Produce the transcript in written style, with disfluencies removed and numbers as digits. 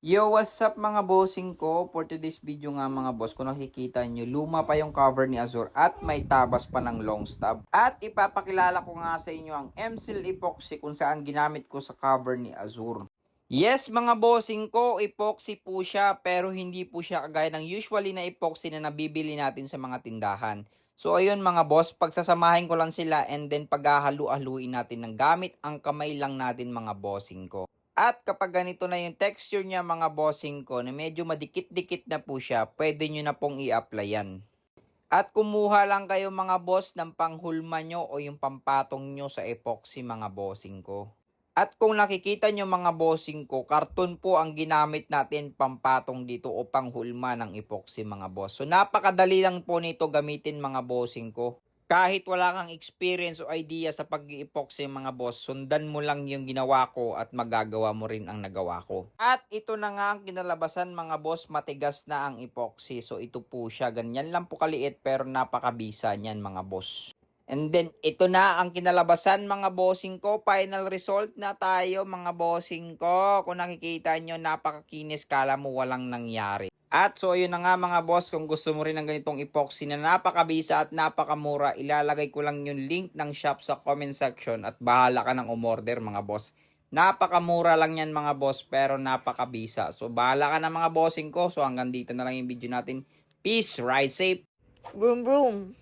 Yo, what's up mga bossing ko? For today's video nga mga boss, kung nakikita nyo, luma pa yung cover ni Azure at may tabas pa ng long stub. At ipapakilala ko nga sa inyo ang M-Seal Epoxy kung saan ginamit ko sa cover ni Azure. Yes mga bossing ko, epoxy po siya pero hindi po siya kagaya ng usually na epoxy na nabibili natin sa mga tindahan. So ayun mga boss, pagsasamahin ko lang sila and then paghahalu-haluin natin ng gamit ang kamay lang natin mga bossing ko. At kapag ganito na yung texture niya mga bossing ko na medyo madikit-dikit na po siya, pwede nyo na pong i-applyan. At kumuha lang kayo mga boss ng panghulma nyo o yung pampatong nyo sa epoxy mga bossing ko. At kung nakikita nyo mga bossing ko, karton po ang ginamit natin pampatong dito o panghulma ng epoxy mga boss. So napakadali lang po nito gamitin mga bossing ko. Kahit wala kang experience o idea sa pag-epoxy mga boss, sundan mo lang yung ginawa ko at magagawa mo rin ang nagawa ko. At ito na nga ang kinalabasan mga boss, matigas na ang epoxy. So ito po siya, ganyan lang po kaliit pero napakabisa niyan mga boss. And then, ito na ang kinalabasan mga bossing ko. Final result na tayo mga bossing ko. Kung nakikita nyo, napakakinis. Kala mo walang nangyari. At so, yun na nga mga boss. Kung gusto mo rin ng ganitong epoxy na napakabisa at napakamura, ilalagay ko lang yung link ng shop sa comment section. At bahala ka ng umorder mga boss. Napakamura lang yan mga boss pero napakabisa. So, bahala ka na mga bossing ko. So, hanggang dito na lang yung video natin. Peace, ride safe. Broom broom.